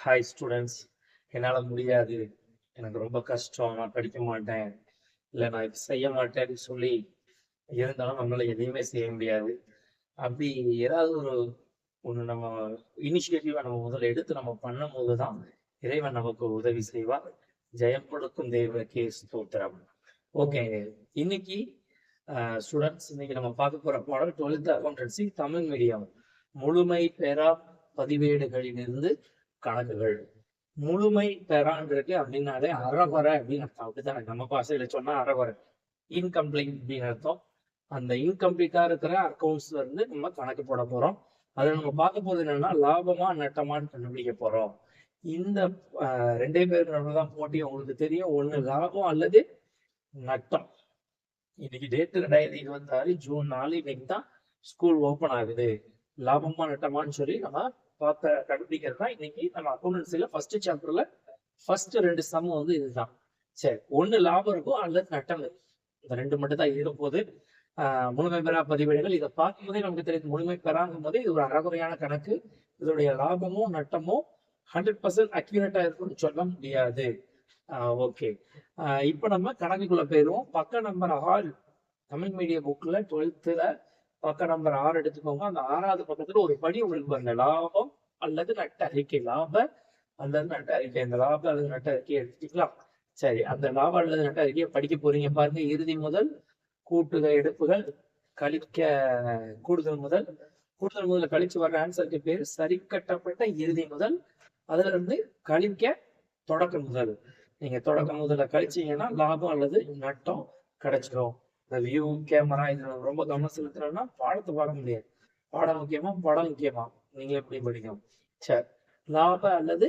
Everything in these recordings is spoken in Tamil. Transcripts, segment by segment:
Hi students. என்னால் முடியாது, எனக்கு ரொம்ப கஷ்டம், நான் படிக்க மாட்டேன், இல்லை நான் இது செய்ய மாட்டேன்னு சொல்லி இருந்தாலும் நம்மளால எதையுமே செய்ய முடியாது. அப்படி ஏதாவது ஒன்று நம்ம இனிஷியேட்டிவா நம்ம முதல்ல எடுத்து நம்ம பண்ணும்போது தான் இறைவன் நமக்கு உதவி செய்வார். ஜெயம் கொடுக்கும் தேவனுக்கே ஸ்தோத்திரம். ஓகே, இன்னைக்கு ஸ்டூடெண்ட்ஸ், இன்னைக்கு நம்ம பார்க்க போற பாடம் 12th அக்கௌண்டன்சி தமிழ் மீடியம் முழுமை பெறா பதிவேடுகளிலிருந்து கணக்குகள். முழுமை பெறான்றது அப்படின்னாலே அறகுறை அப்படின்னு அர்த்தம். அப்படித்தானே நம்ம பாஷையில சொன்னா அறகுறை, இன்கம்ப்ளீட் அப்படின்னு அர்த்தம். அந்த இன்கம்ப்ளீட்டா இருக்கிற அக்கௌண்ட்ஸ்ல இருந்து நம்ம கணக்கு போட போறோம். அதுல நம்ம பார்க்க போறது என்னன்னா, லாபமா நட்டமான்னு கண்டுபிடிக்க போறோம். இந்த ரெண்டே பேருக்கு நடுவுலதான் போட்டி. உங்களுக்கு தெரியும், ஒண்ணு லாபம் அல்லது நட்டம். இன்னைக்கு டேட் 2026 ஜூன் 4. இன்னைக்கு தான் ஸ்கூல் ஓபன் ஆகுது. லாபமா நட்டமான்னு சொல்லி நம்ம கண்டுபிடிக்கிறது தான் இன்னைக்கு நம்ம அக்கௌண்டன்சில ஃபர்ஸ்ட் சாப்டர்ல ஃபர்ஸ்ட் 2 சம் வந்து இதுதான். சரி, ஒண்ணு லாபம் இருக்கும் அல்லது நட்டம் இருக்கும். இந்த ரெண்டு மட்டும் தான் இருக்க போது. முழுமை பெறா பதிவேடுகள் இதை பார்க்கும்போதே நமக்கு தெரியுது, முழுமை பெறாங்கும் போதே இது ஒரு அறகுறையான கணக்கு. இதோடைய லாபமோ நட்டமோ 100% அக்யூரேட்டா இருக்கும்னு சொல்ல முடியாது. ஓகே, இப்போ நம்ம கணக்குக்குள்ள போயிடுவோம். பக்க நம்பர் 6 தமிழ் மீடியம் புக்ல 12th பக்க நம்பர் 6 எடுத்துக்கோங்க. அந்த 6வது பக்கத்துல ஒரு படி உங்களுக்கு பாருங்க, லாபம் அல்லது நட்ட அறிக்கை. லாப அல்லது நட்ட அறிக்கை. அந்த லாப அல்லது நட்ட அறிக்கை எடுத்துக்கலாம். சரி, அந்த லாப அல்லது நட்ட அறிக்கையை படிக்க போறீங்க பாருங்க. இறுதி முதல், கூட்டுக எடுப்புகள், கழிக்க கூடுதல் முதல். கூடுதல் முதல்ல கழிச்சு வர்ற ஆன்சருக்கு பேர் சரி கட்டப்பட்ட இறுதி முதல். அதுல இருந்து கழிக்க தொடக்க முதல். நீங்க தொடக்க முதல்ல கழிச்சீங்கன்னா லாபம் அல்லது நட்டம் கிடைச்சிடும். இந்த வியூ கேமரா இதுல ரொம்ப கவனம் செலுத்துறோம்னா பாடத்தை பார்க்க முடியாது. பாடம் முக்கியமா படம் முக்கியமா, நீங்க எப்படி படிக்கணும். சரி, லாப அல்லது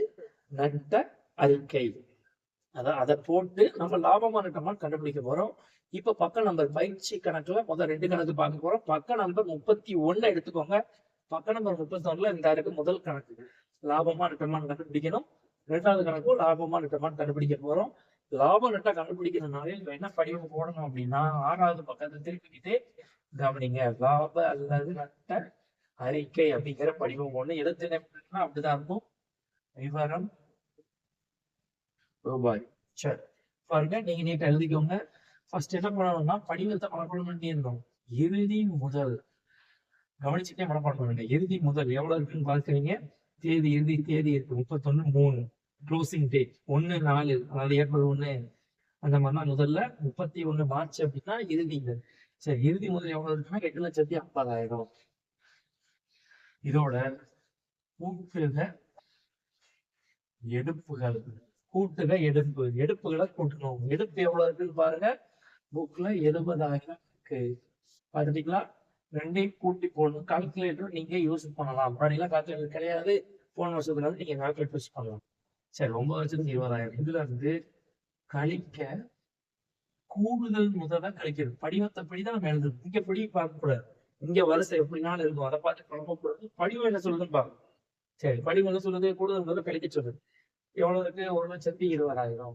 நட்ட அறிக்கை, அதை போட்டு நம்ம லாபமா நட்டமா கண்டுபிடிக்க போறோம். இப்ப பக்க நம்பர் பயிற்சி கணக்குல முதல் 2 கணக்கு பார்க்க போறோம். பக்க நம்பர் 31 எடுத்துக்கோங்க. பக்க நம்பர் 31ல இந்த இருக்கு முதல் கணக்கு, லாபமா நட்டமான்னு கண்டுபிடிக்கணும். 2வது கணக்கும் லாபமா நட்டமான்னு கண்டுபிடிக்க போறோம். லாபம் நட்டா கண்டுபிடிக்கிறதுனால இப்ப என்ன படிவம் போடணும் அப்படின்னா, 6வது பக்கத்தை திருப்பிக்கிட்டே கவனிங்க. லாப அல்லது நட்ட அறிக்கை அப்படிங்கிற படிவம் ஒண்ணு எழுத்து அப்படிதான் இருக்கும். விவரம் ரூபாய். சரி, பாருங்க, நீங்க நீட்டா எழுதிக்கோங்க. ஃபர்ஸ்ட் என்ன பண்ணணும்னா, படிவத்தை மனப்பாடம் பண்ணி இருந்தோம். இறுதி முதல் கவனிச்சுட்டே மனப்பாடம் பண்ணுங்க. இறுதி முதல் எவ்வளவு இருக்குன்னு பாக்குறீங்க. தேதி, இறுதி தேதி இருக்கு 31/3. க்ளோசிங் டேட் 1/4, அதாவது ஏப்ரல் 1. அந்த மாதிரிலாம் முதல்ல 31 மார்ச் அப்படின்னா இறுதி முதல். சரி, இறுதி முதல் எவ்வளவு இருக்குன்னா 8,50,000. இதோட கூட்டுக எடுப்புகள், கூட்டுக எடுப்பு, எடுப்புகளை கூட்டணும். எடுப்பு எவ்வளவு இருக்குன்னு பாருங்க. புக்ல 70,000 இருக்கு. பாத்துட்டீங்களா? ரெண்டையும் கூட்டி போடணும். கால்குலேட்டர் நீங்க யூஸ் பண்ணலாம். முன்னாடிலாம் கால்குலேட்டர் கிடையாது. போன வருஷத்துல நீங்க கால்குலேட்டர் யூஸ் பண்ணலாம். சரி, 9,20,000 இதுல இருந்து கழிக்க கூடுதல் முதல்ல கழிக்கிறது. படிவத்தை படிதான் நம்ம எழுதுறோம். இங்க படி பார்க்க கூடாது. இங்க வரிசை எப்படினாலும் இருக்கும், அதை பார்த்து குழப்பக்கூடாது. படிவம் என்ன சொல்லுதுன்னு பாருங்க. சரி, படிவம் என்ன சொல்லுது? கூடுதல் முதல்ல கழிக்க சொல்லுது. எவ்வளவு இருக்கு? 1,20,000.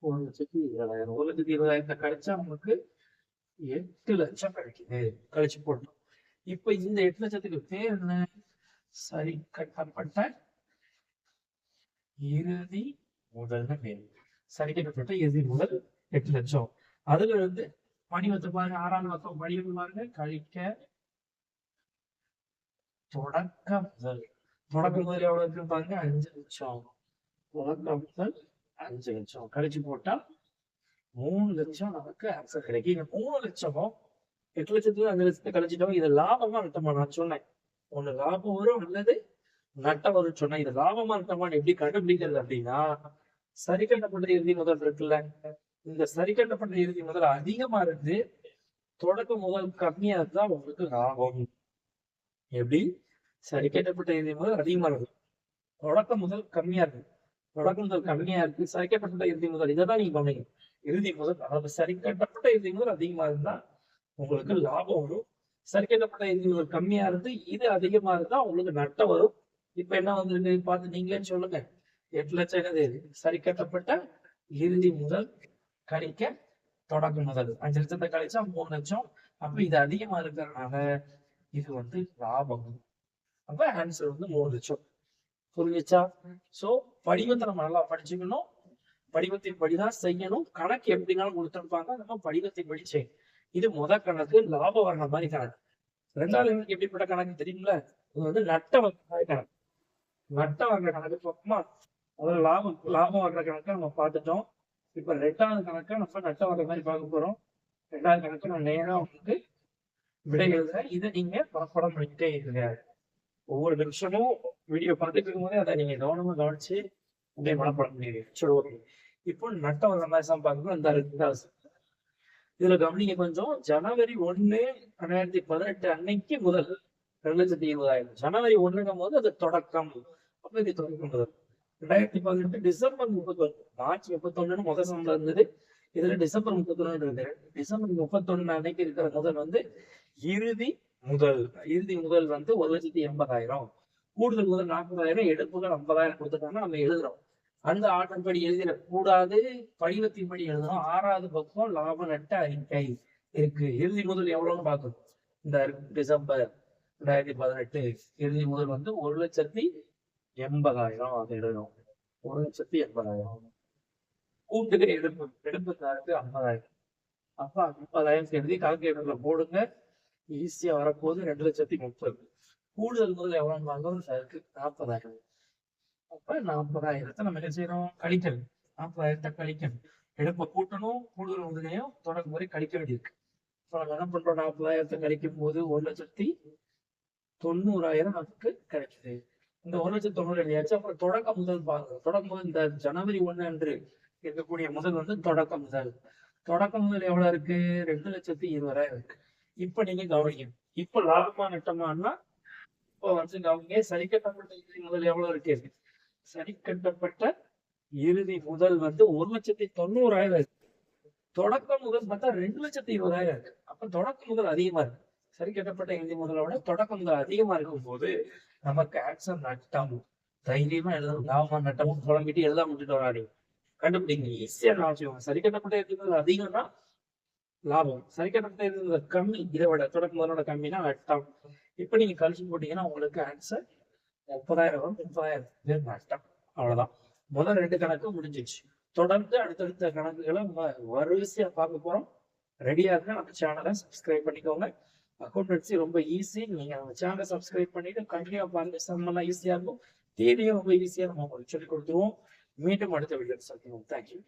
1,20,000. 1,20,000 கழிச்சா நமக்கு 8 லட்சம் கிடைக்குது. கழிச்சு போட்டோம். இப்ப இந்த 8 லட்சத்துக்கு பேர் என்ன? சரி கட்டப்பட்ட இறுதி முதல்னு பேர். சரி கட்டப்பட்ட இறுதி முதல் 8 லட்சம். அதுல இருந்து படிவத்தை பாருங்க. 6வது பக்கம் படிவம் பாருங்க. கழிக்க தொடக்க முதல். தொடக்க முதல் எவ்வளவு இருக்குன்னு பாருங்க, 5 லட்சம். தொடக்க முதல் 5 லட்சம் கழிச்சு போட்டா 3 லட்சம் நமக்கு ஆன்சர் கிடைக்கும். இந்த 3 லட்சமும் 8 லட்சத்துல 5 லட்சத்தை கழிச்சிட்டோம். இது லாபமா நட்டமா? நான் சொன்னேன், ஒண்ணு லாபம் வரும் அல்லது நட்டம் வரும் சொன்னேன். இது லாபமா நட்டமான்னு எப்படி கண்டுபிடிக்கிறது அப்படின்னா, சரி கட்டப்பட்ட இறுதி முதல் இருக்குல்ல, இந்த சரி கட்டப்பட்ட இறுதி முதல் அதிகமா இருந்து தொடக்க முதல் கம்மியா இருந்தா உங்களுக்கு லாபம். எப்படி? சரி கட்டப்பட்ட இறுதி முதல் அதிகமா இருக்கு, தொடக்க முதல் கம்மியா இருக்கு. தொடக்க முதல் கம்மியா இருக்கு, சரி கட்டப்பட்ட இறுதி முதல், இதைதான் நீங்க கவனிக்கணும். இறுதி முதல், அதாவது சரி கட்டப்பட்ட இறுதி முதல் அதிகமா இருந்தா உங்களுக்கு லாபம் வரும். சரி கட்டப்பட்ட இறுதி முதல் கம்மியா இருந்து இது அதிகமா இருந்தா உங்களுக்கு நட்டம் வரும். இப்ப என்ன வந்து பார்த்து நீங்களே சொல்லுங்க. 8 லட்சம் என்னது? சரி கட்டப்பட்ட இறுதி முதல் கழிக்க தொடக்க முதல். 5 லட்சத்தை கழிச்சா 3 லட்சம். அப்ப இது அதிகமா இருக்கிறதுனால இது வந்து லாபம். அப்ப ஆன்சர் வந்து 3 லட்சம். புரிஞ்சுச்சா? சோ படிவத்தை நம்ம நல்லா படிச்சுக்கணும். படிவத்தின் படிதான் செய்யணும். கணக்கு எப்படினாலும் கொடுத்துருப்பாங்க, நம்ம படிவத்தின் படி செய்யணும். இது கணக்கு, லாபம் வர்ற மாதிரி கணக்கு. ரெண்டாவது கணக்கு எப்படிப்பட்ட கணக்கு தெரியுங்களா? இது வந்து நட்ட வர்ற கணக்கு. நட்ட வர்ற கணக்கு பக்கமா அதாவது லாபம் வர்ற கணக்கை நம்ம பார்த்துட்டோம். இப்ப ரெண்டாவது கணக்கை நம்ம நட்ட வர்ற மாதிரி பார்க்க போறோம். ரெண்டாவது கணக்கு நான் நேரா வந்து விடை எழுதுறேன். இதை நீங்க படம் பண்ணிக்கிட்டே இருங்க. ஒவ்வொரு நிமிஷமும் வீடியோ பார்த்துட்டு இருக்கும்போதே அதை நீங்க கவனிச்சு அப்படியே மனப்படம் பண்ணிடுங்க. சரி, ஓகே. இப்போ நட்ட வர்ற மாதிரி தான் பார்க்கணும். இந்த ரெண்டாவது இதுல கவனிங்க கொஞ்சம். ஜனவரி 1, 2018 அன்னைக்கு முதல் 2,20,000. ஜனவரி 1ங்கும் போது அது தொடக்கம். அப்ப இது தொடக்கம் முதல். 2018 டிசம்பர் 31, மார்ச் 31 முதல் சம்பளம் இருந்தது. இதுல டிசம்பர் 31 இருந்தது. டிசம்பர் 31 அன்னைக்கு இருக்கிற முதல் வந்து இறுதி முதல். இறுதி முதல் வந்து 1,80,000. கூடுதல் முதல் 40,000, எடுப்புகள் 50,000 கொடுத்துட்டாங்க. நம்ம எழுதுறோம். அந்த ஆர்டர் படி எழுதிட கூடாது, படிவத்தின் படி எழுதணும். 6வது பக்கம் லாப நட்ட அறிக்கை இருக்கு. இறுதி முதல் எவ்வளவுன்னு பார்க்கணும். இந்த டிசம்பர் 2018 இறுதி முதல் வந்து 1,80,000 அது எழுதணும். 1,80,000. கூட்டுக்கு எடுப்புக்காருக்கு 50,000. அப்ப 50,000 எழுதி கால்குலேட்டர்ல போடுங்க. ஈஸியா வரப்போகுது. 2,30,000. கூடுதல் முதல் எவ்வளவு வாங்கும்? 40,000. அப்ப 40,000 நம்ம என்ன செய்யறோம்? கழிக்கணும். 40,000 கழிக்கணும். எடுப்ப கூட்டணும், கூடுதல் முதலையும் தொடக்க முறை கழிக்க வேண்டியிருக்கு. நம்ம என்ன பண்றோம்? 40,000 கழிக்கும் போது 1,90,000 நமக்கு கிடைக்குது. இந்த 1,90,000 எழுதியாச்சு. அப்புறம் தொடக்க முதல் பாருங்க. தொடக்க முதல் இந்த ஜனவரி 1 அன்று இருக்கக்கூடிய முதல் வந்து தொடக்க முதல். தொடக்க முதல் எவ்வளவு இருக்கு? 2,20,000 இருக்கு. இப்ப நீங்க கவனிக்கணும். இப்ப லாபமா நட்டமானா இப்போ வந்து கவனிங்க. சரி கட்டப்பட்ட இறுதி முதல் எவ்வளவு இருக்கு? சரி கட்டப்பட்ட இறுதி முதல் வந்து 1,90,000 இருக்கு. தொடக்க முதல் பார்த்தா 2,20,000 இருக்கு. அப்ப தொடக்க முதல் அதிகமா இருக்கு. சரி கட்டப்பட்ட இறுதி முதலோட தொடக்க முதல் அதிகமா இருக்கும் போது நமக்கு ஆன்சர் நட்டம். தைரியமா எழுதணும். லாபமா நட்டமும் புலம்பிட்டு எழுதாம விட்டுட்டு வராதீங்க. கண்டுபிடிங்க. ஈஸியா நான் சரி கட்டப்பட்ட இறுதி முதல் அதிகம்னா லாபம். சரி கட்டப்பட்ட இறுதி முதல் கம்மி, இதை விட தொடக்க முதலோட கம்மினா நட்டம். இப்ப நீங்க கழிச்சு போட்டீங்கன்னா உங்களுக்கு ஆன்சர் 30,000 வரும். 30,000 நட்டம். அவ்வளவுதான். முதல் 2 கணக்கு முடிஞ்சிச்சு. தொடர்ந்து அடுத்தடுத்த கணக்குகளை நம்ம வரிசையா பார்க்க போறோம். ரெடியா இருக்க நம்ம சேனலை சப்ஸ்கிரைப் பண்ணிக்கோங்க. அக்கௌண்டன்சி ரொம்ப ஈஸி. நீங்க நம்ம சேனலை சப்ஸ்கிரைப் பண்ணிட்டு கண்டினியூ பாருங்க. செம்மெல்லாம் ஈஸியா இருக்கும். தேதியும் ரொம்ப ஈஸியா நம்ம உங்களுக்கு சொல்லிக் கொடுத்துருவோம். மீண்டும் அடுத்த வீடியோ சந்திப்போம். தேங்க்யூ.